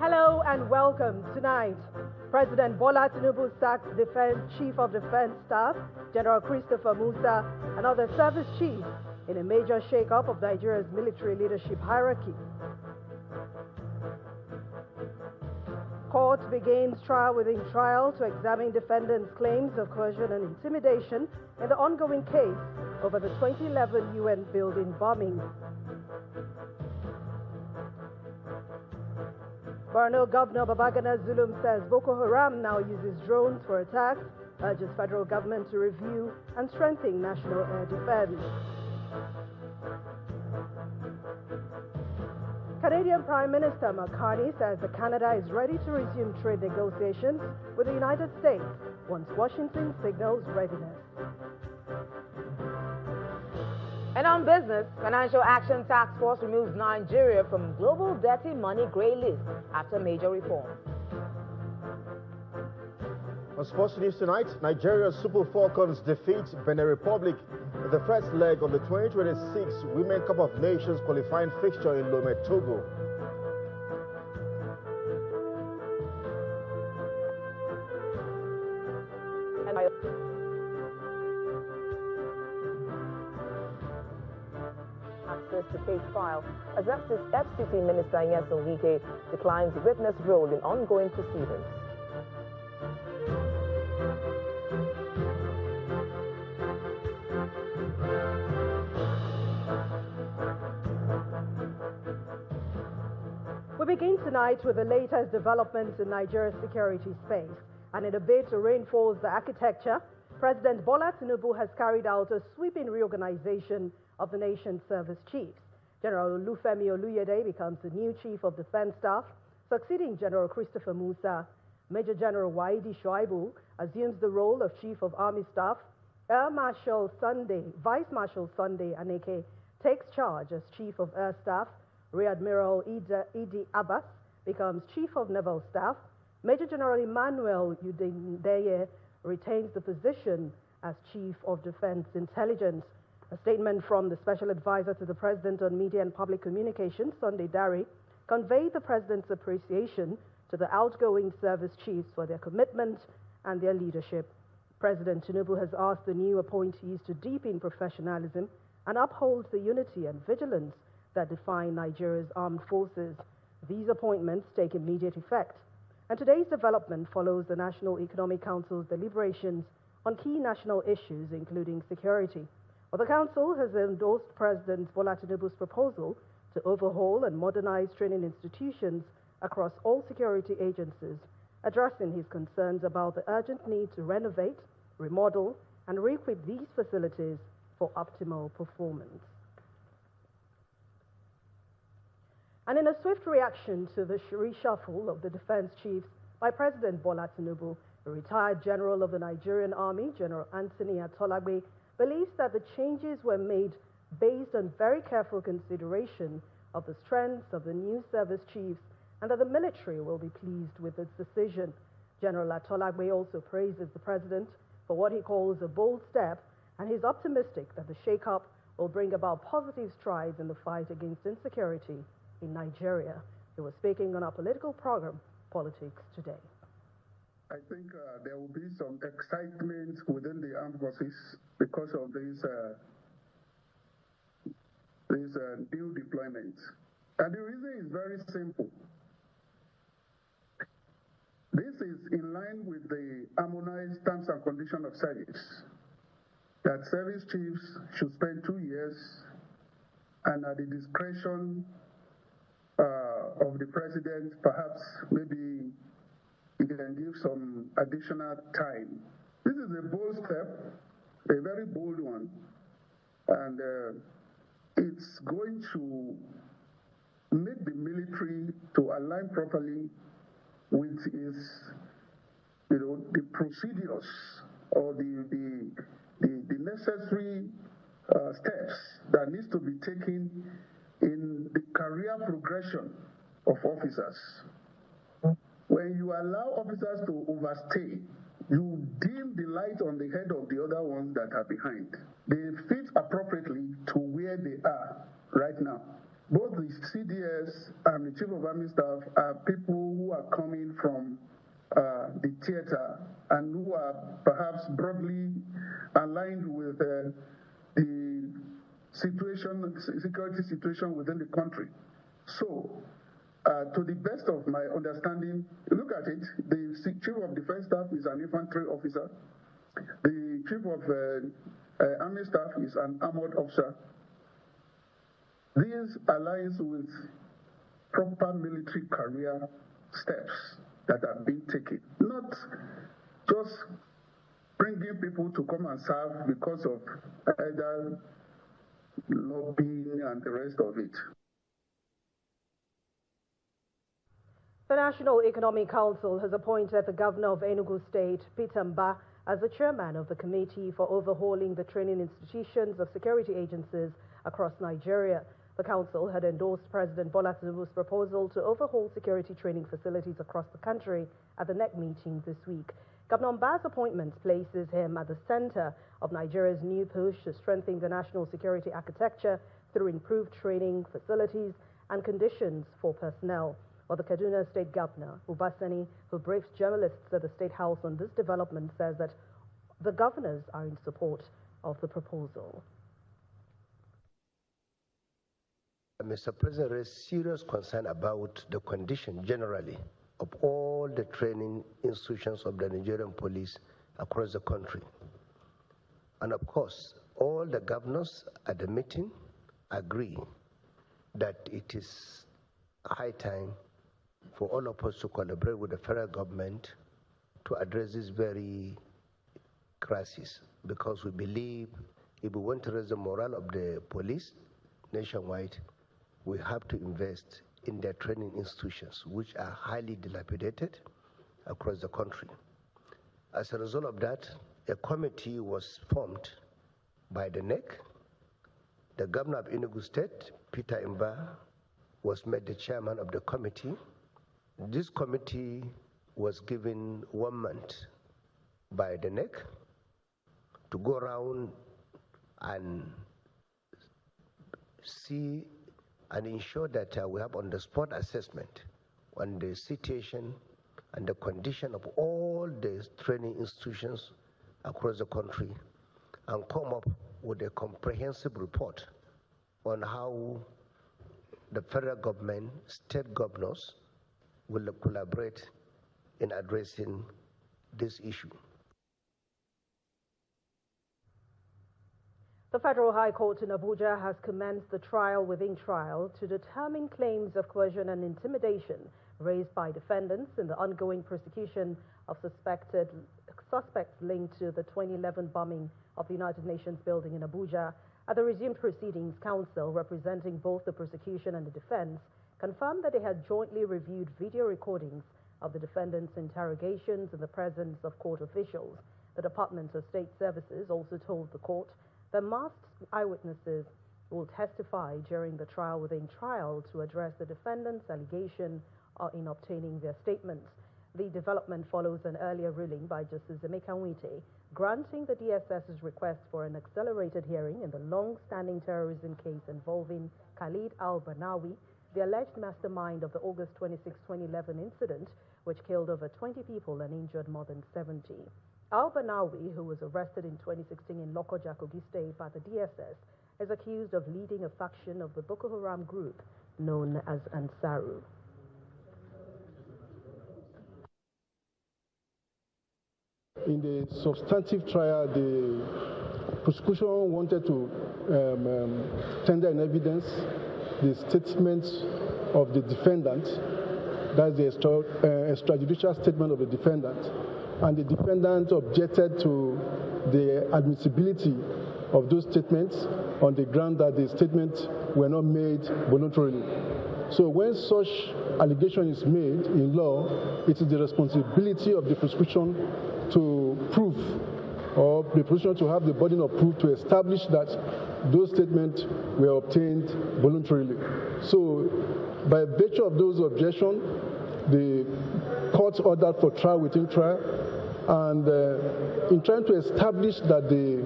Hello and welcome. Tonight, President Bola Tinubu sacked Chief of Defense Staff, General Christopher Musa, and other service chiefs in a major shakeup of Nigeria's military leadership hierarchy. Court begins trial within trial to examine defendants' claims of coercion and intimidation in the ongoing case over the 2011 UN building bombing. Borno Governor Babagana Zulum says Boko Haram now uses drones for attacks, urges federal government to review and strengthen national air defense. Canadian Prime Minister Nnamdi Kanu says that Canada is ready to resume trade negotiations with the United States once Washington signals readiness. And on business, Financial Action Task Force removes Nigeria from global dirty money grey list after major reforms. On sports news tonight, Nigeria's Super Falcons defeat Benin Republic in the first leg of the 2026 Women Cup of Nations qualifying fixture in Lomé, Togo. Access to case file as FCC Minister Nyesom Wike declines witness role in ongoing proceedings. We begin tonight with the latest developments in Nigeria's security space. And in a bid to reinforce the architecture, President Bola Tinubu has carried out a sweeping reorganization of the nation's service chiefs. General Olufemi Oluyede becomes the new Chief of Defense Staff, succeeding General Christopher Musa. Major General Waidi Shuaibu assumes the role of Chief of Army Staff. Vice Marshal Sunday Aneke takes charge as Chief of Air Staff. Rear Admiral Idi Abbas becomes Chief of Naval Staff. Major General Emmanuel Udendeye retains the position as Chief of Defense Intelligence. A statement from the Special Advisor to the President on Media and Public Communications, Sunday Dari, conveyed the President's appreciation to the outgoing service chiefs for their commitment and their leadership. President Tinubu has asked the new appointees to deepen professionalism and uphold the unity and vigilance that define Nigeria's armed forces. These appointments take immediate effect. And today's development follows the National Economic Council's deliberations on key national issues, including security. Well, the Council has endorsed President Bola Tinubu's proposal to overhaul and modernize training institutions across all security agencies, addressing his concerns about the urgent need to renovate, remodel, and re-equip these facilities for optimal performance. And in a swift reaction to the reshuffle of the defense chiefs by President Bola Tinubu, the retired general of the Nigerian Army, General Anthony Atolagbe, believes that the changes were made based on very careful consideration of the strengths of the new service chiefs and that the military will be pleased with its decision. General Atolagbe also praises the president for what he calls a bold step, and he's optimistic that the shake-up will bring about positive strides in the fight against insecurity in Nigeria. He was speaking on our political program, Politics Today. I think there will be some excitement within the armed forces because of these new deployments. And the reason is very simple. This is in line with the harmonized terms and conditions of service, that service chiefs should spend 2 years and at the discretion of the president, perhaps maybe he can give some additional time. This is a bold step, a very bold one, and it's going to make the military to align properly with its, the procedures or the necessary steps that needs to be taken in the career progression of officers. When you allow officers to overstay, you dim the light on the head of the other ones that are behind. They fit appropriately to where they are right now. Both the CDS and the Chief of Army Staff are people who are coming from the theater and who are perhaps broadly aligned with the security situation within the country. So, to the best of my understanding, look at it, the Chief of Defense Staff is an infantry officer. The Chief of Army Staff is an armored officer. These aligns with proper military career steps that are being taken, not just bringing people to come and serve because of either lobbying and the rest of it. The National Economic Council has appointed the Governor of Enugu State, Peter Mba, as the chairman of the Committee for Overhauling the Training Institutions of Security Agencies across Nigeria. The council had endorsed President Bola Tinubu's proposal to overhaul security training facilities across the country at the NEC meeting this week. Governor Mba's appointment places him at the center of Nigeria's new push to strengthen the national security architecture through improved training facilities and conditions for personnel. While the Kaduna State Governor, Ubasani, who briefed journalists at the State House on this development, says that the governors are in support of the proposal. Mr. President raised serious concern about the condition generally of all the training institutions of the Nigerian police across the country. And of course, all the governors at the meeting agree that it is high time for all of us to collaborate with the federal government to address this very crisis, because we believe if we want to raise the morale of the police nationwide, we have to invest in their training institutions, which are highly dilapidated across the country. As a result of that, a committee was formed by the NEC. The governor of Enugu State, Peter Mba, was made the chairman of the committee. This committee was given 1 month by the NEC to go around and see and ensure that we have on-the-spot assessment on the situation and the condition of all the training institutions across the country, and come up with a comprehensive report on how the federal government, state governors will collaborate in addressing this issue. The Federal High Court in Abuja has commenced the trial within trial to determine claims of coercion and intimidation raised by defendants in the ongoing prosecution of suspects linked to the 2011 bombing of the United Nations building in Abuja. At the resumed proceedings, counsel representing both the prosecution and the defense confirmed that they had jointly reviewed video recordings of the defendants' interrogations in the presence of court officials. The Department of State Services also told the court the masked eyewitnesses will testify during the trial within trial to address the defendants' allegation in obtaining their statements. The development follows an earlier ruling by Justice Emeka Nwite granting the DSS's request for an accelerated hearing in the long-standing terrorism case involving Khalid al-Banawi, the alleged mastermind of the August 26, 2011 incident, which killed over 20 people and injured more than 70. Al-Banawi, who was arrested in 2016 in Lokoja, Kogi State by the DSS, is accused of leading a faction of the Boko Haram group known as Ansaru. In the substantive trial, the prosecution wanted to tender in evidence the statements of the defendant, that's the extrajudicial statement of the defendant, and the defendant objected to the admissibility of those statements on the ground that the statements were not made voluntarily. So when such allegation is made in law, it is the responsibility of the prosecution to prove, or the prosecution to have the burden of proof to establish that those statements were obtained voluntarily. So by virtue of those objections, the court ordered for trial within trial, and in trying to establish that the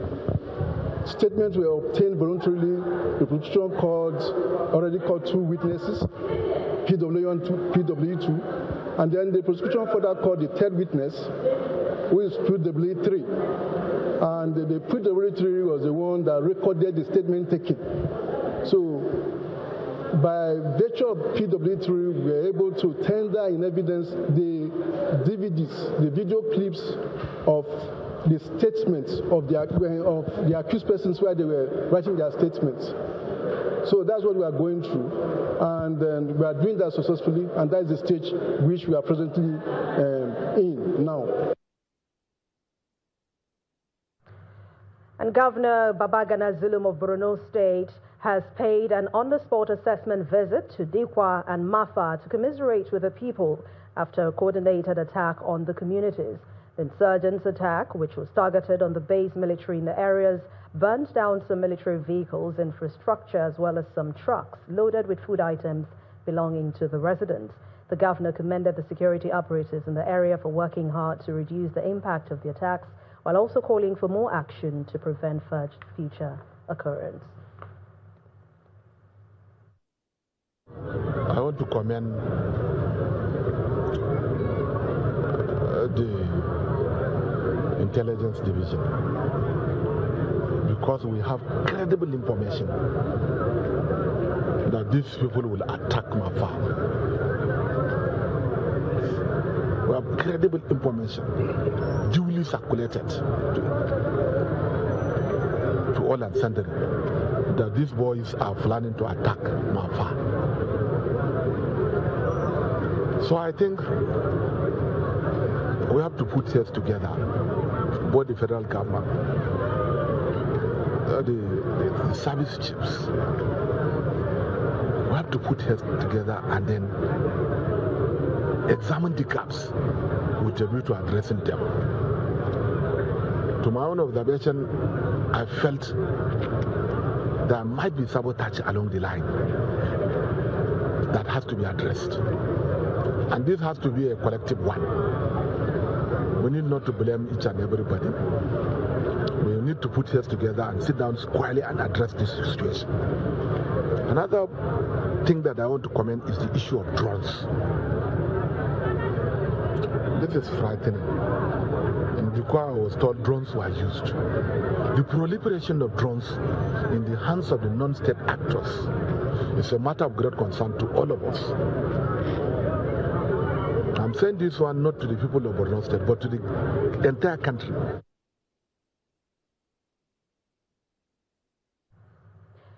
Statements were obtained voluntarily. The prosecution already called 2 witnesses, PW2, and then the prosecution further called the 3rd witness, who is PW3. And the PW3 was the one that recorded the statement taken. So, by virtue of PW3, we were able to tender in evidence the DVDs, the video clips of the statements of the accused persons where they were writing their statements. So that's what we are going through, and we are doing that successfully, and that is the stage which we are presently in now. And Governor Babagana Zulum of Borno State has paid an on-the-spot assessment visit to Dikwa and Mafa to commiserate with the people after a coordinated attack on the communities. The insurgents' attack, which was targeted on the base military in the areas, burnt down some military vehicles, infrastructure, as well as some trucks loaded with food items belonging to the residents. The governor commended the security operatives in the area for working hard to reduce the impact of the attacks, while also calling for more action to prevent future occurrence. I want to commend the intelligence division because we have credible information that these people will attack my farm. We have credible information, duly circulated to all and sundry, that these boys are planning to attack my farm. So I think we have to put heads together, both the federal government, the service chiefs. We have to put heads together and then examine the gaps with a view to addressing them. To my own observation, I felt there might be sabotage along the line that has to be addressed. And this has to be a collective one. We need not to blame each and everybody. We need to put heads together and sit down squarely and address this situation. Another thing that I want to comment is the issue of drones. This is frightening. In Dikwa, I was told drones were used. The proliferation of drones in the hands of the non-state actors is a matter of great concern to all of us. I'm saying this one not to the people of Borno State, but to the entire country.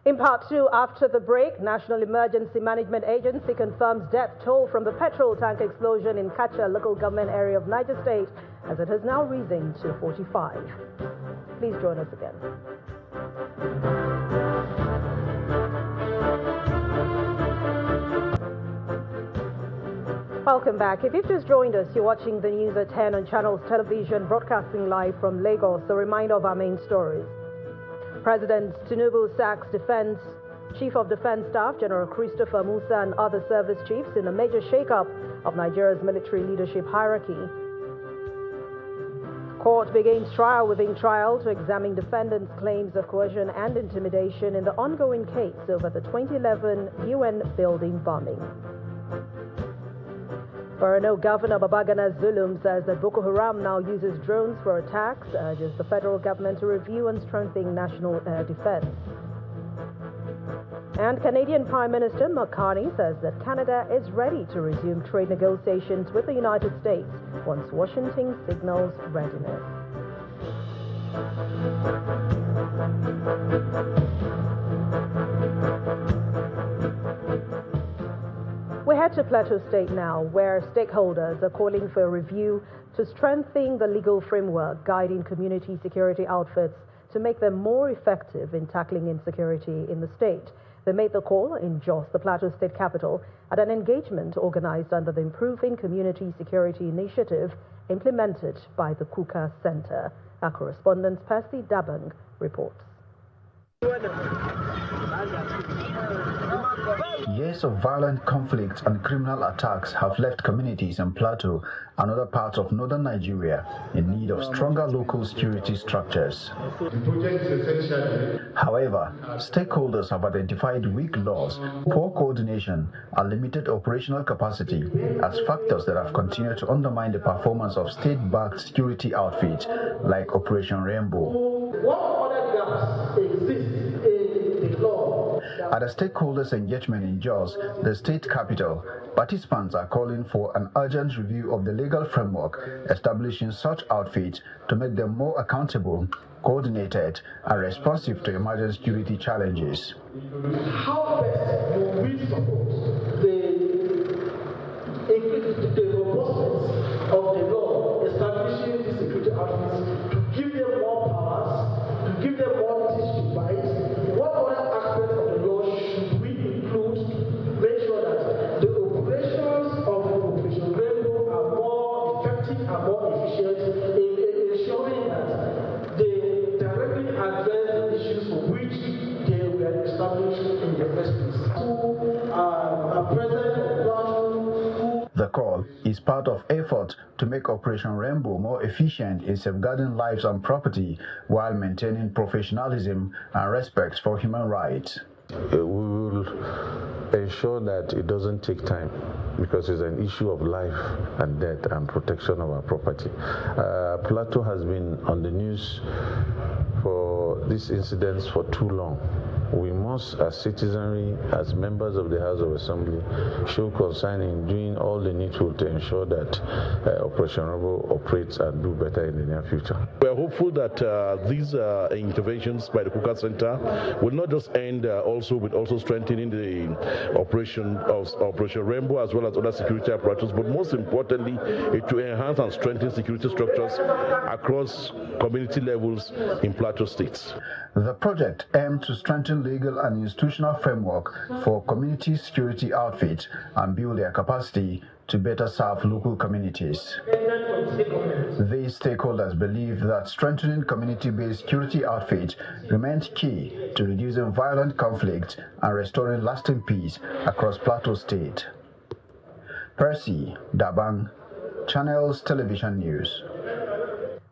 In part 2, after the break, National Emergency Management Agency confirms death toll from the petrol tank explosion in Kacha local government area of Niger State, as it has now risen to 45. Please join us again. Welcome back. If you've just joined us, you're watching the news at 10 on Channels Television, broadcasting live from Lagos. A reminder of our main stories. President Tinubu sacks Chief of Defense Staff General Christopher Musa and other service chiefs in a major shakeup of Nigeria's military leadership hierarchy. Court begins trial within trial to examine defendants' claims of coercion and intimidation in the ongoing case over the 2011 UN building bombing. Borno Governor Babagana Zulum says that Boko Haram now uses drones for attacks, urges the federal government to review and strengthen national air defense. And Canadian Prime Minister Mark Carney says that Canada is ready to resume trade negotiations with the United States once Washington signals readiness. We head to Plateau State now, where stakeholders are calling for a review to strengthen the legal framework guiding community security outfits to make them more effective in tackling insecurity in the state. They made the call in Jos, the Plateau State capital, at an engagement organized under the Improving Community Security Initiative implemented by the Kuka Center. Our correspondent Percy Dabang reports. Years of violent conflict and criminal attacks have left communities in Plateau and other parts of northern Nigeria in need of stronger local security structures. However, stakeholders have identified weak laws, poor coordination, and limited operational capacity as factors that have continued to undermine the performance of state-backed security outfits like Operation Rainbow. What other gaps exist in the law? At a stakeholders' engagement in Jos, the state capital, participants are calling for an urgent review of the legal framework establishing such outfits to make them more accountable, coordinated, and responsive to emerging security challenges. How best do we support the robustness of the law establishing these security outfits to give them more powers, to give them more teeth to bite? What other aspects of the law should we include to make sure that the operations of Operation Rainbow are more effective and more efficient in ensuring that they directly address the issues for which they were established in the first place? Who are present The call is part of effort to make Operation Rainbow more efficient in safeguarding lives and property while maintaining professionalism and respect for human rights. We will ensure that it doesn't take time because it's an issue of life and death and protection of our property. Plateau has been on the news for these incidents for too long. We must, as citizenry, as members of the House of Assembly, show concern in doing all the needful to ensure that Operation Rainbow operates and do better in the near future. We are hopeful that these interventions by the Kuka Center will not just end also strengthening the operation of Operation Rainbow as well as other security apparatus, but most importantly, it will enhance and strengthen security structures across community levels in Plateau states. The project aimed to strengthen legal and institutional framework for community security outfits and build their capacity to better serve local communities. These stakeholders believe that strengthening community-based security outfits remains key to reducing violent conflict and restoring lasting peace across Plateau State. Percy Dabang, Channels Television News.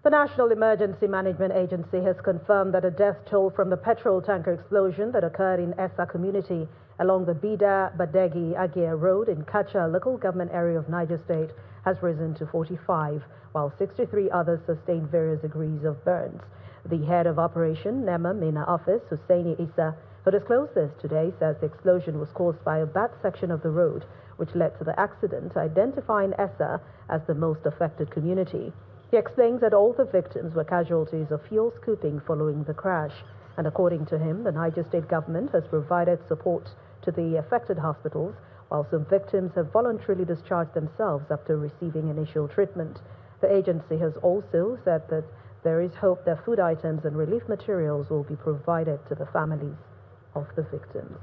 The National Emergency Management Agency has confirmed that a death toll from the petrol tanker explosion that occurred in Essa community along the Bida-Badegi-Agia Road in Kacha local government area of Niger State has risen to 45, while 63 others sustained various degrees of burns. The head of Operation NEMA MENA Office, Hussaini Issa, who disclosed this today, says the explosion was caused by a bad section of the road, which led to the accident, identifying Essa as the most affected community. He explains that all the victims were casualties of fuel scooping following the crash. And according to him, the Niger State government has provided support to the affected hospitals, while some victims have voluntarily discharged themselves after receiving initial treatment. The agency has also said that there is hope that food items and relief materials will be provided to the families of the victims.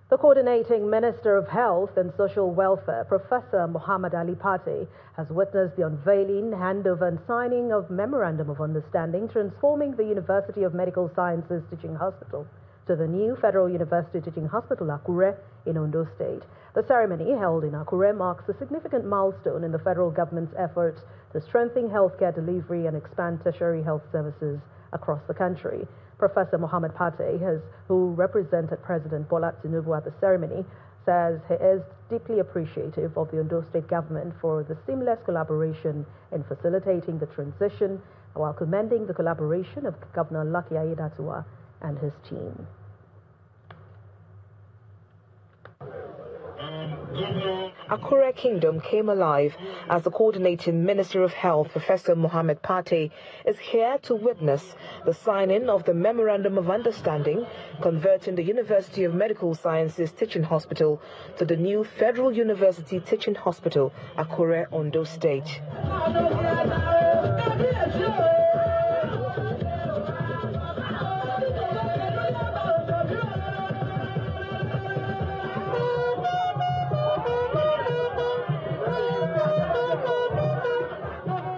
The Coordinating Minister of Health and Social Welfare, Professor Muhammad Ali Pate, has witnessed the unveiling, handover and signing of Memorandum of Understanding transforming the University of Medical Sciences Teaching Hospital to the new Federal University Teaching Hospital, Akure, in Ondo State. The ceremony, held in Akure, marks a significant milestone in the federal government's efforts to strengthen healthcare delivery and expand tertiary health services across the country. Professor Muhammad Pate, who represented President Bola Tinubu at the ceremony, says he is deeply appreciative of the Ondo State government for the seamless collaboration in facilitating the transition, while commending the collaboration of Governor Lucky Aiyedatiwa and his team. Akure Kingdom came alive as the Coordinating Minister of Health, Professor Muhammad Pate, is here to witness the signing of the Memorandum of Understanding converting the University of Medical Sciences Teaching Hospital to the new Federal University Teaching Hospital, Akure, Ondo State.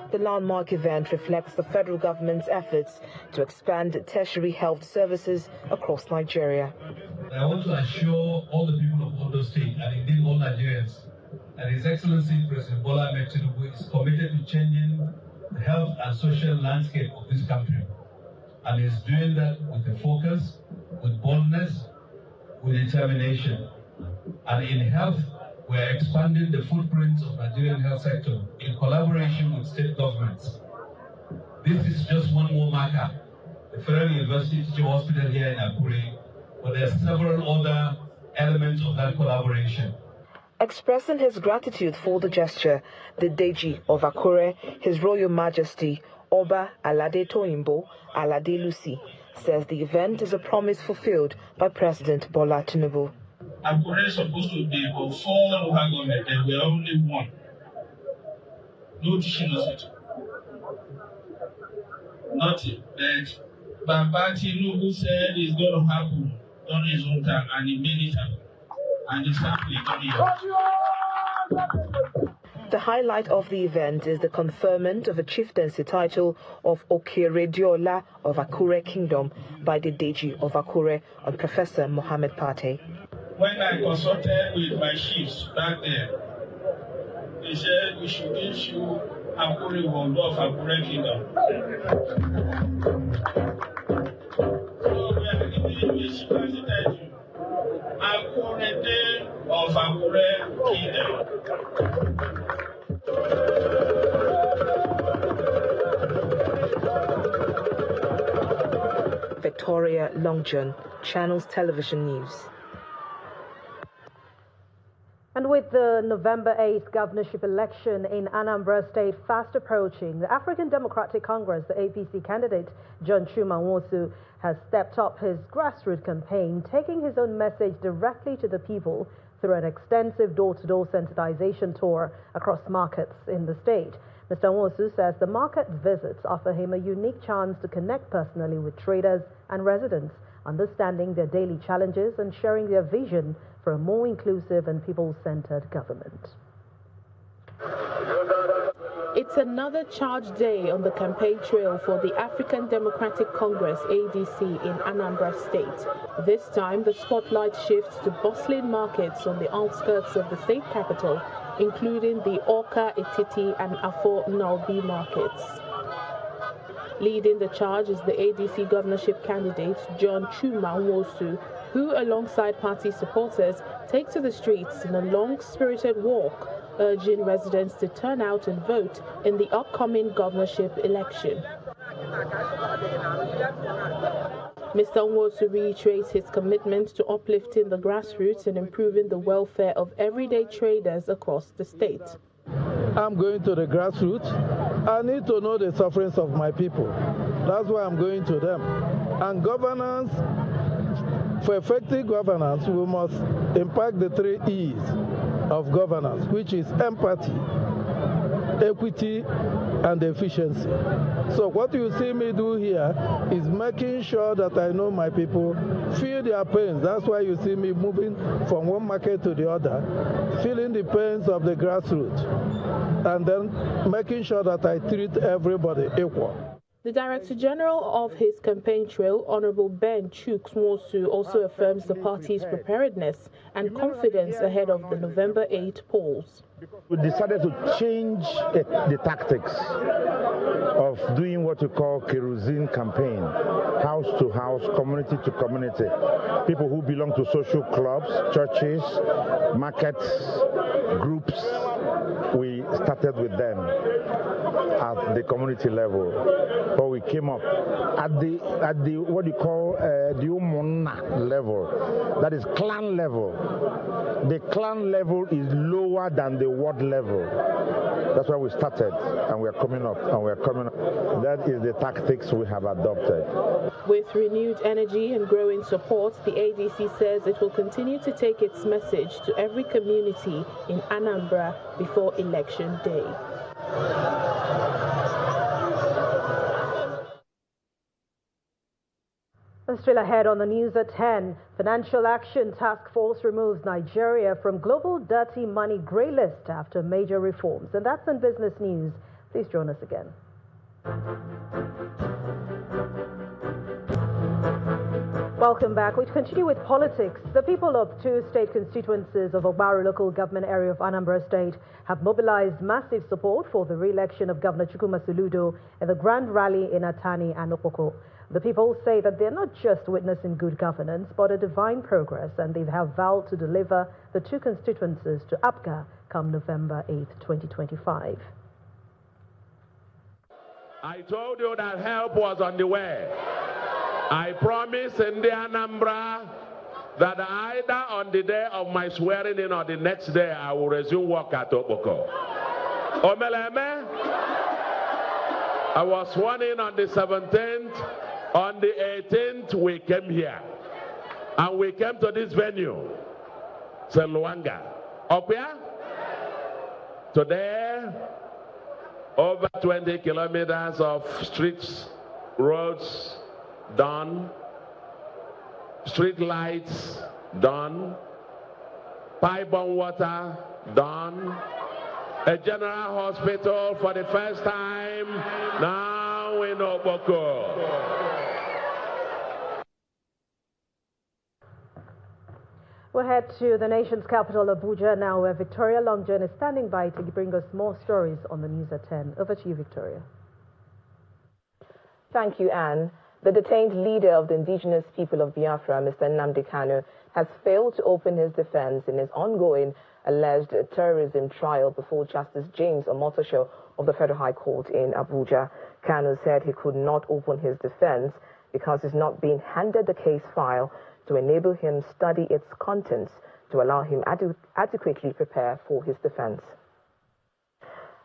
The landmark event reflects the federal government's efforts to expand tertiary health services across Nigeria. I want to assure all the people of Borno State, and indeed all Nigerians, that His Excellency President Bola Ahmed Tinubu is committed to changing the health and social landscape of this country. And is doing that with a focus, with boldness, with determination. And in health, we're expanding the footprint of Nigerian health sector in collaboration with state governments. This is just one more marker. The Federal University Teaching Hospital here in Akure, but there are several other elements of that collaboration. Expressing his gratitude for the gesture, the Deji of Akure, His Royal Majesty Oba Alade Toyimbo Alade Lucy, says the event is a promise fulfilled by President Bola Tinubu. Akure is supposed to be about 4 local governments, and we are only 1. No teaching hospital. Nothing. But Baba Tinubu said it's going to happen during his own time, and he made it happen. And it's happening. The highlight of the event is the conferment of a chieftaincy title of Okerediola of Akure Kingdom by the Deji of Akure on Professor Mohammed Pate. When I consulted with my chiefs back there, they said we should issue Akure Wondo of Akure Kingdom. So we are giving you a chieftaincy title, Akure Day of Akure Kingdom. Victoria Longjohn, Channels Television News. And with the November 8th governorship election in Anambra State fast approaching, the African Democratic Congress, the APC candidate John Chuma Nwosu, has stepped up his grassroots campaign, taking his own message directly to the people through an extensive door-to-door sensitization tour across markets in the state. Mr. Nwosu says the market visits offer him a unique chance to connect personally with traders and residents, understanding their daily challenges and sharing their vision for a more inclusive and people-centered government. It's another charged day on the campaign trail for the African Democratic Congress, ADC, in Anambra State. This time, the spotlight shifts to bustling markets on the outskirts of the state capital, including the Awka, Etiti, and Afo Nalbi markets. Leading the charge is the ADC governorship candidate, John Chuma Nwosu, who, alongside party supporters, take to the streets in a long, spirited walk, urging residents to turn out and vote in the upcoming governorship election. Mr. Nwosu reiterates his commitment to uplifting the grassroots and improving the welfare of everyday traders across the state. I'm going to the grassroots. I need to know the sufferings of my people. That's why I'm going to them. And governance, for effective governance, we must impact the 3 E's of governance, which is empathy, equity, and efficiency. So what you see me do here is making sure that I know my people, feel their pains. That's why you see me moving from one market to the other, feeling the pains of the grassroots, and then making sure that I treat everybody equal. The Director General of his campaign trail, Honorable Ben Chuks Nwosu, also affirms the party's preparedness and confidence ahead of the November 8 polls. We decided to change the tactics of doing what we call kerosene campaign, house to house, community to community. People who belong to social clubs, churches, markets, groups, we started with them at the community level. But we came up at the what you call the Umona level, that is clan level. The clan level is lower than the ward level. That's where we started, and we are coming up, and we are coming up. That is the tactics we have adopted. With renewed energy and growing support, the ADC says it will continue to take its message to every community in Anambra before Election Day. Still ahead on the news at 10, Financial Action Task Force removes Nigeria from global dirty money grey list after major reforms. And that's in business news. Please join us again. Welcome back. We continue with politics. The people of two state constituencies of Ogbara local government area of Anambra State have mobilized massive support for the re-election of Governor Chukwuma Soludo in the grand rally in Atani and Okpoko. The people say that they're not just witnessing good governance, but a divine progress, and they have vowed to deliver the two constituencies to APGA come November 8, 2025. I told you that help was on the way. I promise in the Anambra that either on the day of my swearing in or the next day I will resume work at Okpoko. Omeleme, I was sworn in on the 17th. On the 18th, we came here. And we came to this venue, Luanga. Up here? Today, over 20 kilometers of streets, roads done, street lights done, pipe-borne water done, a general hospital for the first time now in Okpoko. We'll head to the nation's capital, Abuja, now, where Victoria Longjen is standing by to bring us more stories on the news at 10. Over to you, Victoria. Thank you, Anne. The detained leader of the indigenous people of Biafra, Mr. Nnamdi Kanu, has failed to open his defense in his ongoing alleged terrorism trial before Justice James Omotosho of the Federal High Court in Abuja. Kanu said he could not open his defense because he's not being handed the case file to enable him study its contents to allow him adequately prepare for his defense.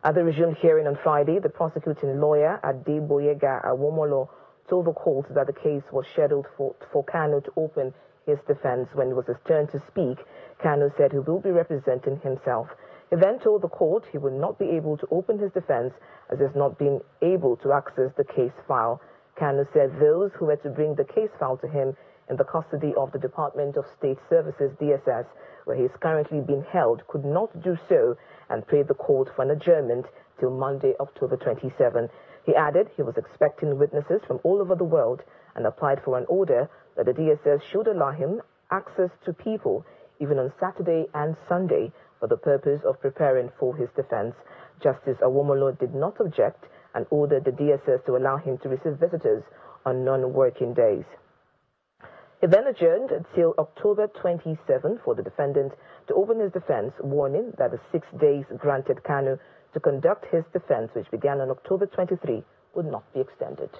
At the resumed hearing on Friday, the prosecuting lawyer, Adeboyega Awomolo, told the court that the case was scheduled for Kanu to open his defense. When it was his turn to speak, Kanu said he will be representing himself. He then told the court he would not be able to open his defense as he has not been able to access the case file. Kanu said those who were to bring the case file to him in the custody of the Department of State Services, DSS, where he is currently being held, could not do so and prayed the court for an adjournment till Monday, October 27. He added he was expecting witnesses from all over the world and applied for an order that the DSS should allow him access to people even on Saturday and Sunday for the purpose of preparing for his defense. Justice Awomolo did not object and ordered the DSS to allow him to receive visitors on non-working days. He then adjourned until October 27 for the defendant to open his defense, warning that the 6 days granted Kanu to conduct his defense, which began on October 23, would not be extended.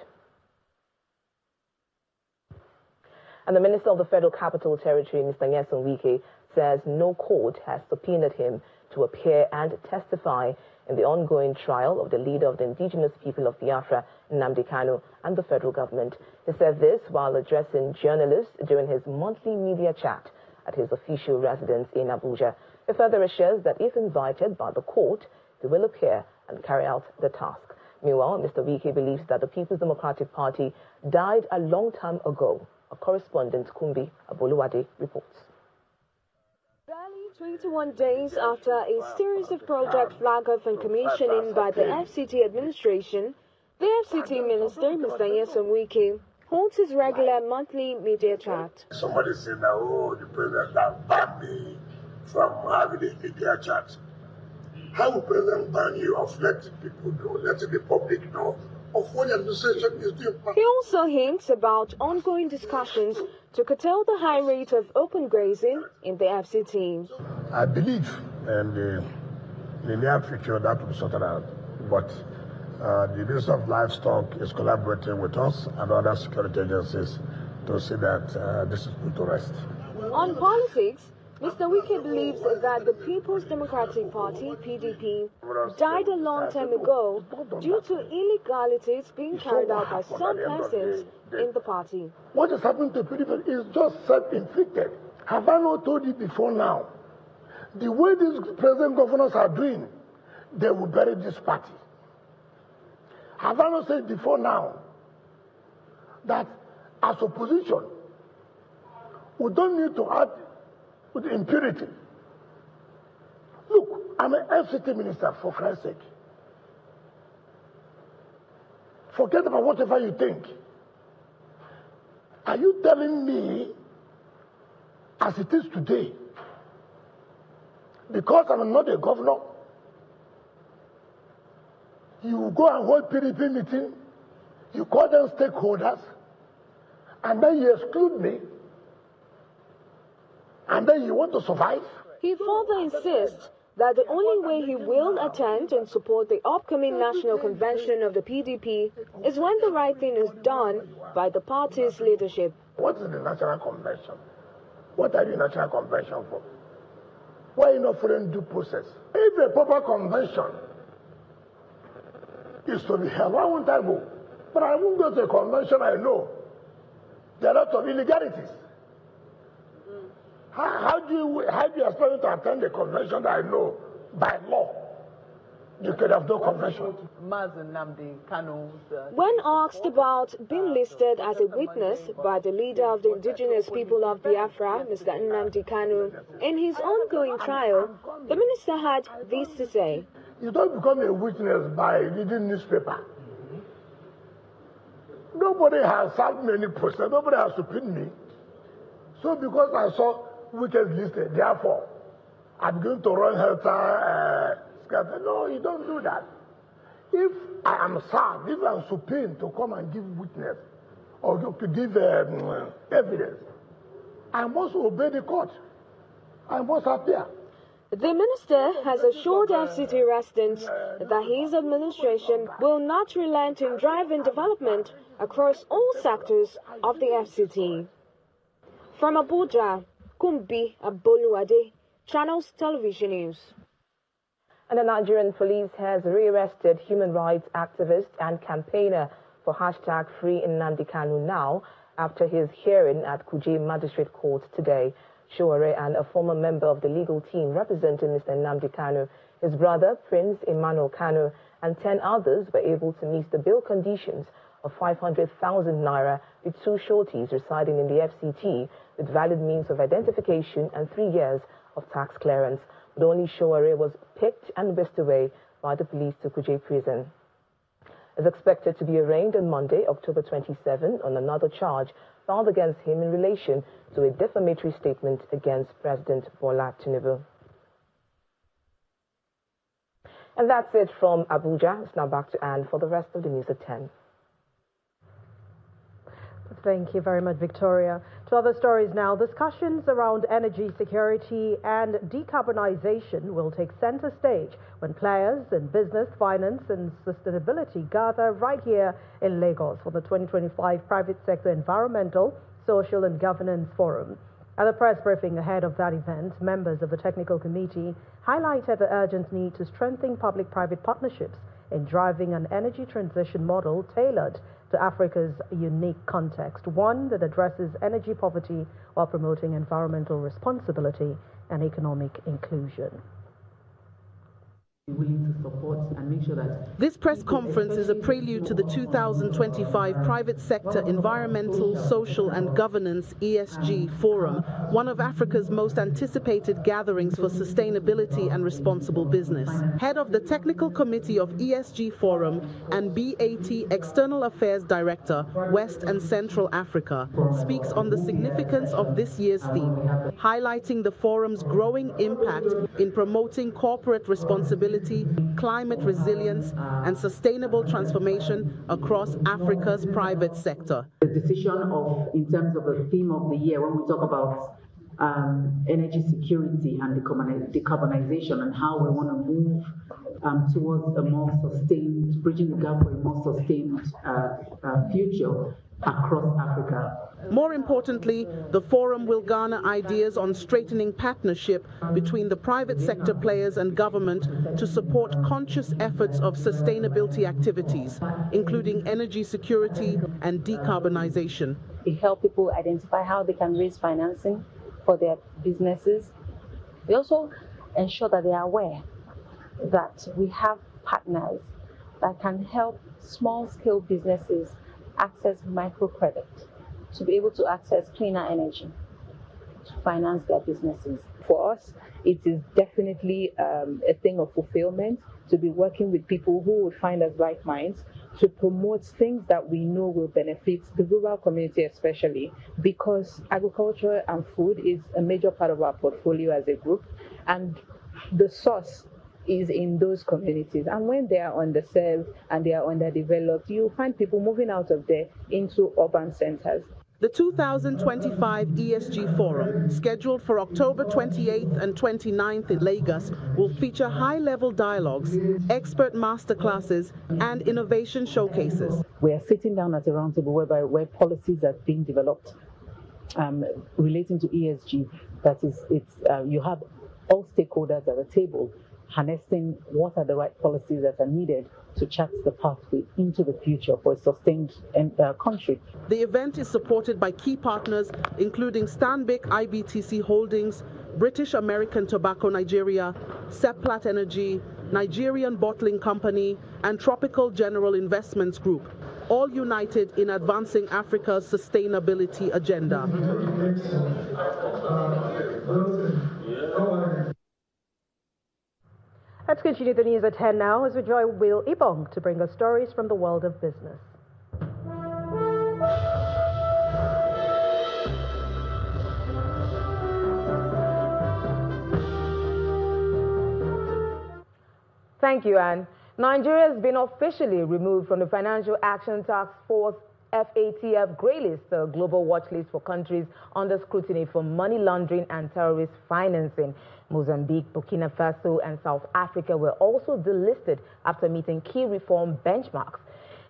And the Minister of the Federal Capital Territory, Mr. Nyesom Wike, says no court has subpoenaed him to appear and testify in the ongoing trial of the leader of the indigenous people of Biafra, Nnamdi Kanu, and the federal government. He said this while addressing journalists during his monthly media chat at his official residence in Abuja. He further assures that if invited by the court, he will appear and carry out the task. Meanwhile, Mr. Wike believes that the People's Democratic Party died a long time ago. Our correspondent Kumbi Aboluwade reports. 21 days after a series of project flag-off and commissioning by the FCT administration, the FCT minister, Mr. Nyesom Wike, holds his regular monthly media chat. Somebody said that, oh, the president has banned me from having a media chat. How will President ban you of letting people know, letting the public know of what the administration is doing? He also hints about ongoing discussions to curtail the high rate of open grazing in the FCT. I believe in the near future that will be sorted out, but the Minister of Livestock is collaborating with us and other security agencies to see that this is put to rest. On politics, Mr. Wike believes that the People's Democratic Party, PDP, died a long time ago due to illegalities being carried out by some persons in the party. What is happening to PDP is just self-inflicted. Have I not told you before now? The way these present governors are doing, they will bury this party. Have I not said before now that as opposition, we don't need to add with impurity? Look, I'm an FCT minister, for Christ's sake. Forget about whatever you think. Are you telling me, as it is today, because I'm not a governor, you go and hold PDP meeting, you call them stakeholders, and then you exclude me, and then you want to survive? He further insists that the only way he will attend and support the upcoming national convention of the PDP is when the right thing is done by the party's leadership. What is the national convention? What are the national convention for? Why are you not following due process? If a proper convention is to be held, why won't I go? But I won't go to a convention I know there are a lot of illegalities. How do you expect me to attend a convention that I know by law you could have no convention? Nnamdi Kanu. When asked about being listed as a witness by the leader of the indigenous people of Biafra, Mr. Nnamdi Kanu, in his ongoing trial, the minister had this to say. You don't become a witness by reading newspaper. Nobody has served me any process. Nobody has subpoenaed me. So because I saw wicked listed, therefore, I'm going to run helter skelter. No, you don't do that. If I am served, if I'm subpoenaed to come and give witness or to give evidence, I must obey the court. I must appear. The minister has assured FCT residents that his administration will not relent in driving development across all sectors of the FCT. From Abuja, Kumbi Aboluwade, Channels Television News. And the Nigerian police has rearrested human rights activist and campaigner for hashtag Free Nnamdi Kanu now after his hearing at Kuje Magistrate Court today. Showore and a former member of the legal team representing Mr. Nnamdi Kanu, his brother Prince Emmanuel Kanu, and 10 others were able to meet the bail conditions of 500,000 naira with 2 shorties residing in the FCT with valid means of identification and 3 years of tax clearance. But only Showore was picked and whisked away by the police to Kuje prison. Is expected to be arraigned on Monday, October 27, on another charge filed against him in relation to a defamatory statement against President Bola Tinubu. And that's it from Abuja. It's now back to Anne for the rest of the news at 10. Thank you very much, Victoria. To other stories now, discussions around energy security and decarbonization will take center stage when players in business, finance and sustainability gather right here in Lagos for the 2025 Private Sector Environmental, Social and Governance Forum. At a press briefing ahead of that event, members of the technical committee highlighted the urgent need to strengthen public-private partnerships in driving an energy transition model tailored to Africa's unique context, one that addresses energy poverty while promoting environmental responsibility and economic inclusion. Willing to support and make sure that this press conference is a prelude to the 2025 Private Sector Environmental, Social and Governance ESG Forum, one of Africa's most anticipated gatherings for sustainability and responsible business. Head of the Technical Committee of ESG Forum and BAT External Affairs Director, West and Central Africa, speaks on the significance of this year's theme, highlighting the forum's growing impact in promoting corporate responsibility, climate resilience and sustainable transformation across Africa's private sector. The decision of, in terms of the theme of the year, when we talk about energy security and decarbonization and how we want to move towards a more sustained, bridging the gap for a more sustained future across Africa. More importantly, the forum will garner ideas on straightening partnership between the private sector players and government to support conscious efforts of sustainability activities, including energy security and decarbonization. It helps people identify how they can raise financing for their businesses. We also ensure that they are aware that we have partners that can help small-scale businesses access microcredit to be able to access cleaner energy to finance their businesses. For us, it is definitely a thing of fulfillment to be working with people who would find us like minds, to promote things that we know will benefit the rural community especially, because agriculture and food is a major part of our portfolio as a group, and the source is in those communities. And when they are underserved and they are underdeveloped, you find people moving out of there into urban centers. The 2025 ESG Forum, scheduled for October 28th and 29th in Lagos, will feature high-level dialogues, expert masterclasses, and innovation showcases. We are sitting down at a roundtable where policies are being developed relating to ESG. That is, you have all stakeholders at the table harnessing what are the right policies that are needed to chart the pathway into the future for a sustained country. The event is supported by key partners including Stanbic IBTC Holdings, British American Tobacco Nigeria, Seplat Energy, Nigerian Bottling Company, and Tropical General Investments Group, all united in advancing Africa's sustainability agenda. Let's continue the news at 10 now as we join Will Ibong to bring us stories from the world of business. Thank you, Anne. Nigeria has been officially removed from the Financial Action Task Force FATF grey list, the global watch list for countries under scrutiny for money laundering and terrorist financing. Mozambique, Burkina Faso, and South Africa were also delisted after meeting key reform benchmarks.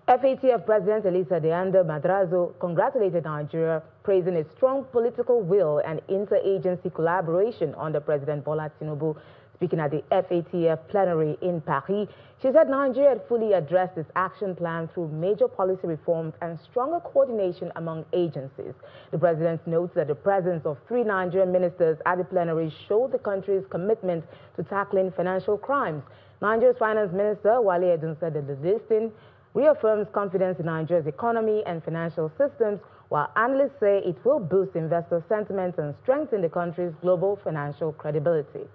FATF President Elisa Deanda Madrazo congratulated Nigeria, praising its strong political will and interagency collaboration under President Bola Tinubu. Speaking at the FATF plenary in Paris, she said Nigeria had fully addressed its action plan through major policy reforms and stronger coordination among agencies. The president notes that the presence of 3 Nigerian ministers at the plenary showed the country's commitment to tackling financial crimes. Nigeria's finance minister, Wale Edun, said that the listing reaffirms confidence in Nigeria's economy and financial systems, while analysts say it will boost investor sentiment and strengthen the country's global financial credibility.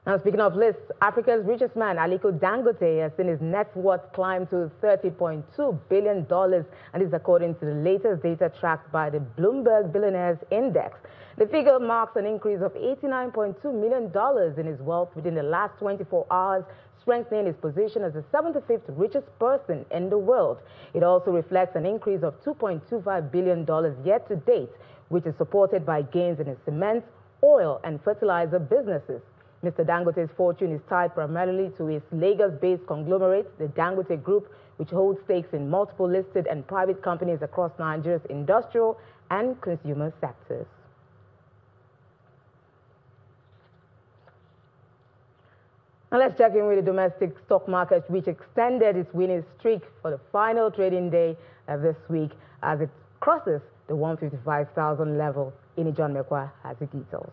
Now, speaking of lists, Africa's richest man, Aliko Dangote, has seen his net worth climb to $30.2 billion, and this is according to the latest data tracked by the Bloomberg Billionaires Index. The figure marks an increase of $89.2 million in his wealth within the last 24 hours, strengthening his position as the 75th richest person in the world. It also reflects an increase of $2.25 billion yet to date, which is supported by gains in his cement, oil, and fertilizer businesses. Mr. Dangote's fortune is tied primarily to his Lagos-based conglomerate, the Dangote Group, which holds stakes in multiple listed and private companies across Nigeria's industrial and consumer sectors. Now let's check in with the domestic stock market, which extended its winning streak for the final trading day of this week as it crosses the 155,000 level. Ini John Mekwa has the details.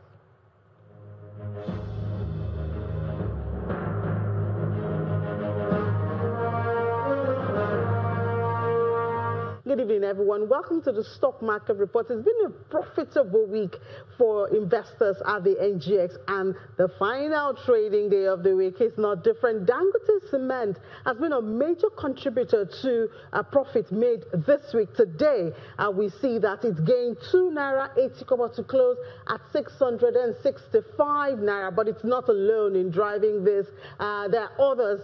Good evening, everyone. Welcome to the Stock Market Report. It's been a profitable week for investors at the NGX, and the final trading day of the week is not different. Dangote Cement has been a major contributor to a profit made this week. Today, we see that it's gained 2 naira 80 kobo to close at 665 naira, but it's not alone in driving this. There are others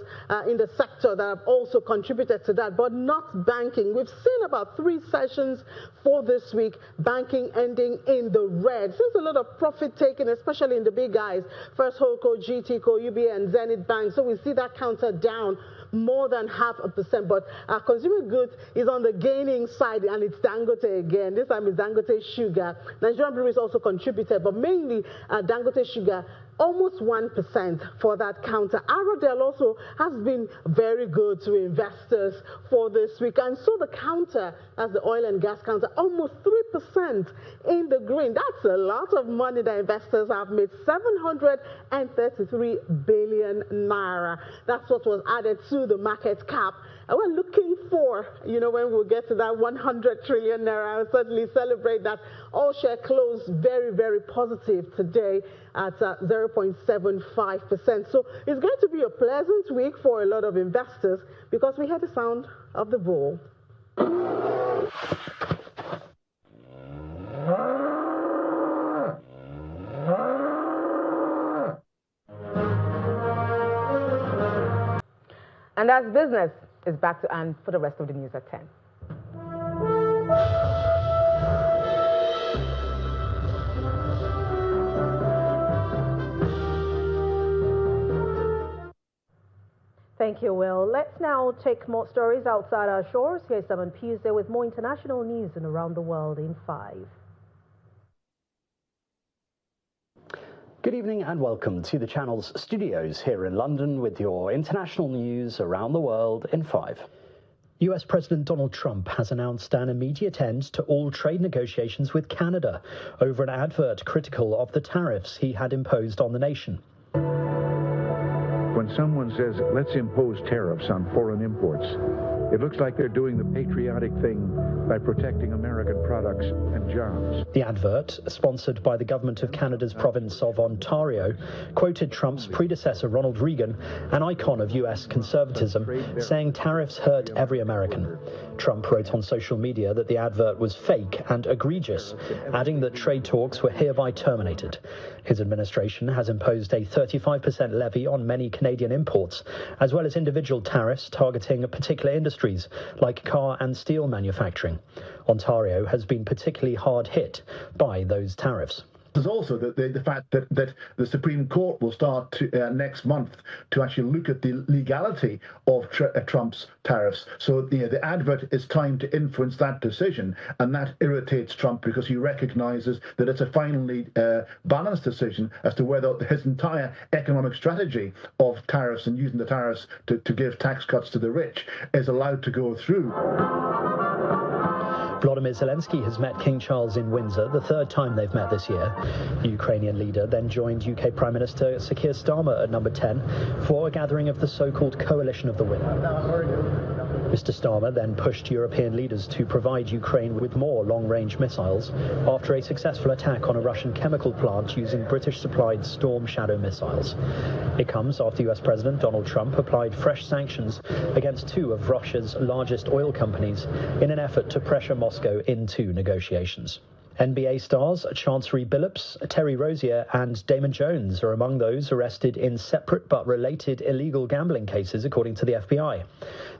in the sector that have also contributed to that, but not banking. We've seen about 3 sessions for this week, banking ending in the red. There's a lot of profit taken, especially in the big guys. First Holco, GTCO, UBA, and Zenith Bank. So we see that counter down more than 0.5%. But consumer goods is on the gaining side, and it's Dangote again. This time it's Dangote Sugar. Nigerian breweries also contributed, but mainly Dangote Sugar, almost 1% for that counter. Aradel also has been very good to investors for this week. And so the counter, as the oil and gas counter, almost 3% in the green. That's a lot of money that investors have made, 733 billion naira. That's what was added to the market cap. we're looking for, when we'll get to that 100 trillion naira, I'll certainly celebrate that. All share closed very, very positive today at 0.75%. So it's going to be a pleasant week for a lot of investors because we heard the sound of the bull. And as business is back to Anne for the rest of the news at 10. Thank you, Will. Let's now take more stories outside our shores. Here's Simon Tuesday with more international news and around the world in 5. Good evening and welcome to the channel's studios here in London with your international news around the world in 5. US President Donald Trump has announced an immediate end to all trade negotiations with Canada over an advert critical of the tariffs he had imposed on the nation. When someone says, let's impose tariffs on foreign imports, it looks like they're doing the patriotic thing by protecting American products and jobs. The advert, sponsored by the government of Canada's province of Ontario, quoted Trump's predecessor Ronald Reagan, an icon of US conservatism, saying tariffs hurt every American. Trump wrote on social media that the advert was fake and egregious, adding that trade talks were hereby terminated. His administration has imposed a 35% levy on many Canadian imports, as well as individual tariffs targeting particular industries like car and steel manufacturing. Ontario has been particularly hard hit by those tariffs. There's also the fact that the Supreme Court will start to, next month to actually look at the legality of Trump's tariffs. So the advert is timed to influence that decision, and that irritates Trump because he recognizes that it's a finally balanced decision as to whether his entire economic strategy of tariffs and using the tariffs to give tax cuts to the rich is allowed to go through. Volodymyr Zelensky has met King Charles in Windsor, the third time they've met this year. The Ukrainian leader then joined UK Prime Minister Sir Keir Starmer at number 10 for a gathering of the so-called Coalition of the Willing. Mr. Starmer then pushed European leaders to provide Ukraine with more long-range missiles after a successful attack on a Russian chemical plant using British-supplied Storm Shadow missiles. It comes after US President Donald Trump applied fresh sanctions against 2 of Russia's largest oil companies in an effort to pressure Moscow into negotiations. NBA stars Chancery Billups, Terry Rozier and Damon Jones are among those arrested in separate but related illegal gambling cases, according to the FBI.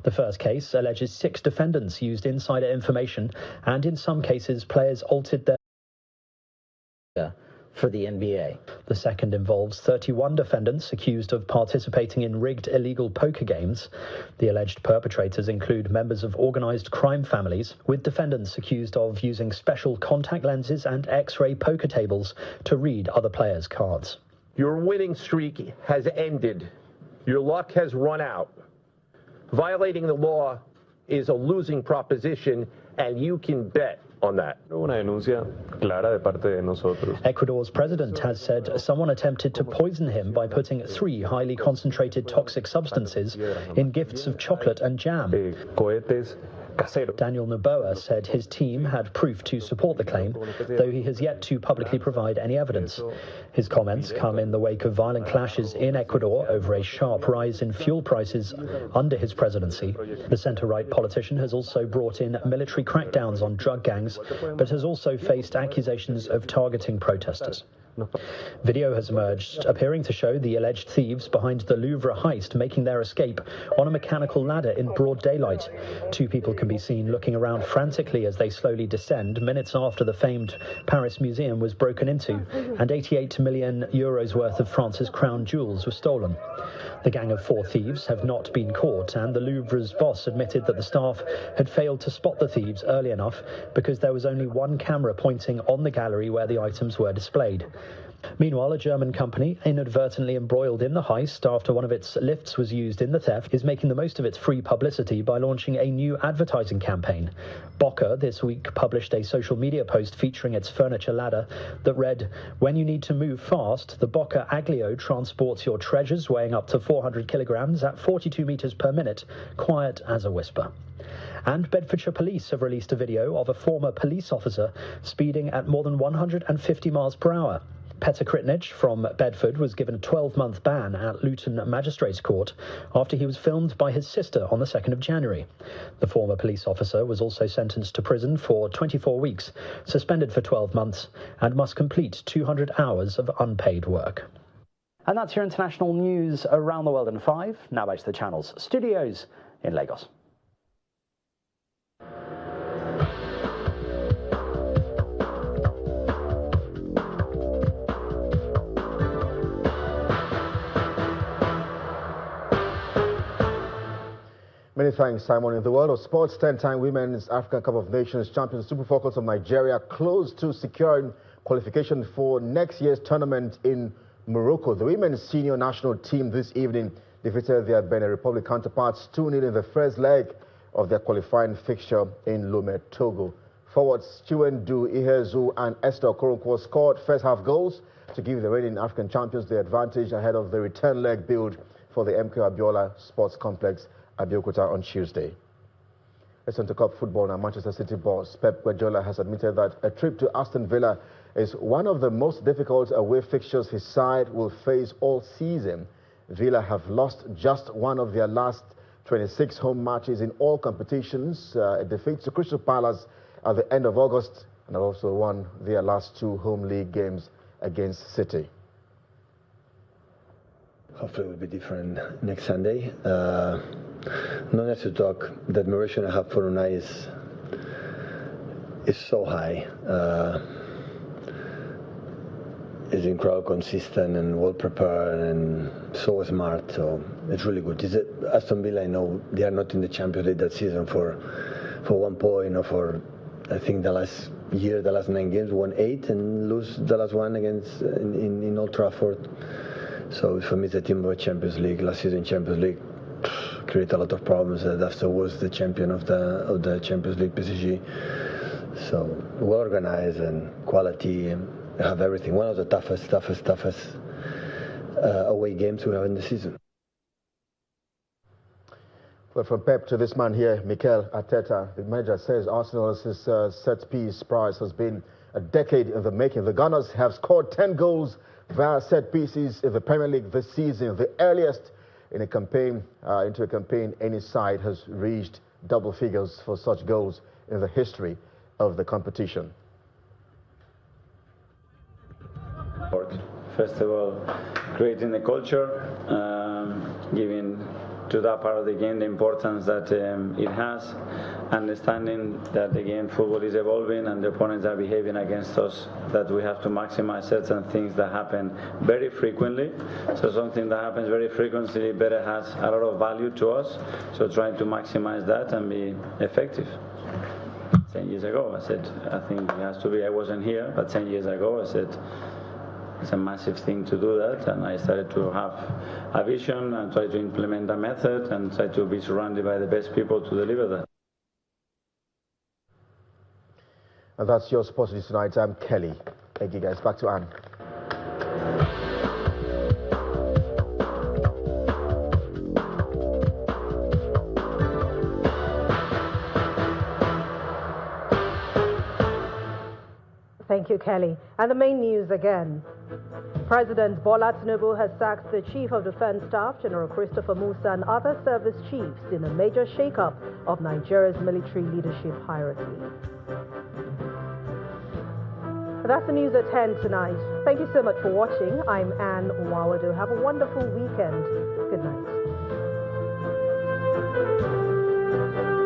The first case alleges 6 defendants used insider information and in some cases players altered their for the NBA. The second involves 31 defendants accused of participating in rigged illegal poker games. The alleged perpetrators include members of organized crime families, with defendants accused of using special contact lenses and X-ray poker tables to read other players' cards. Your winning streak has ended. Your luck has run out. Violating the law is a losing proposition, and you can bet on that. Ecuador's president has said someone attempted to poison him by putting 3 highly concentrated toxic substances in gifts of chocolate and jam. Daniel Noboa said his team had proof to support the claim, though he has yet to publicly provide any evidence. His comments come in the wake of violent clashes in Ecuador over a sharp rise in fuel prices under his presidency. The centre-right politician has also brought in military crackdowns on drug gangs, but has also faced accusations of targeting protesters. Video has emerged appearing to show the alleged thieves behind the Louvre heist making their escape on a mechanical ladder in broad daylight. 2 people can be seen looking around frantically as they slowly descend minutes after the famed Paris Museum was broken into and 88 million euros worth of France's crown jewels were stolen. The gang of 4 thieves have not been caught, and the Louvre's boss admitted that the staff had failed to spot the thieves early enough because there was only one camera pointing on the gallery where the items were displayed. Meanwhile, a German company, inadvertently embroiled in the heist after one of its lifts was used in the theft, is making the most of its free publicity by launching a new advertising campaign. Bocker this week published a social media post featuring its furniture ladder that read, "When you need to move fast, the Bocker Aglio transports your treasures weighing up to 400 kilograms at 42 meters per minute, quiet as a whisper." And Bedfordshire police have released a video of a former police officer speeding at more than 150 miles per hour. Petter Kritnich from Bedford was given a 12-month ban at Luton Magistrates Court after he was filmed by his sister on the 2nd of January. The former police officer was also sentenced to prison for 24 weeks, suspended for 12 months, and must complete 200 hours of unpaid work. And that's your international news around the world in 5. Now back to the channel's studios in Lagos. Many thanks, Simon. In the world of sports, 10-time Women's African Cup of Nations champion Super Falcons of Nigeria close to securing qualification for next year's tournament in Morocco. The women's senior national team this evening defeated their Benin Republic counterparts 2-0 in the first leg of their qualifying fixture in Lomé, Togo. Forwards Chiwendu Ihezu and Esther Okoronkwo scored first-half goals to give the reigning African champions the advantage ahead of the return leg build for the MK Abiola Sports Complex Abeokuta on Tuesday. Let's turn to cup football now. Manchester City boss Pep Guardiola has admitted that a trip to Aston Villa is one of the most difficult away fixtures his side will face all season. Villa have lost just one of their last 26 home matches in all competitions, a defeat to Crystal Palace at the end of August, and have also won their last 2 home league games against City. Hopefully it will be different next Sunday. No need to talk. The admiration I have for Unai is so high. He's incredibly consistent and well prepared and so smart. So it's really good. Aston Villa, I know they are not in the Champions League that season for 1 point or for, I think the last year, the last 9 games, won 8 and lose the last one against in Old Trafford. So for me, it's a team of Champions League. Last season, Champions League created a lot of problems. Afterwards, the champion of the Champions League, PSG. So well organized and quality, and have everything. One of the toughest away games we have in the season. Well, from Pep to this man here, Mikel Arteta, the manager says Arsenal's set-piece prize has been a decade in the making. The Gunners have scored 10 goals via set pieces in the Premier League this season, the earliest in a campaign any side has reached double figures for such goals in the history of the competition. First of all, creating the culture, giving to that part of the game the importance that it has, understanding that again football is evolving and the opponents are behaving against us, that we have to maximize certain things that happen very frequently. So something that happens very frequently better has a lot of value to us, so trying to maximize that and be effective. 10 years ago I said, I think it has to be, I wasn't here, but 10 years ago I said it's a massive thing to do that, and I started to have a vision and try to implement a method and try to be surrounded by the best people to deliver that. And that's your Sports News tonight. I'm Kelly. Thank you guys. Back to Anne. Thank you, Kelly. And the main news again. President Bola Tinubu has sacked the Chief of Defense Staff, General Christopher Musa, and other service chiefs in a major shakeup of Nigeria's military leadership hierarchy. That's the news at 10 tonight. Thank you so much for watching. I'm Anne Nwawado. Have a wonderful weekend. Good night.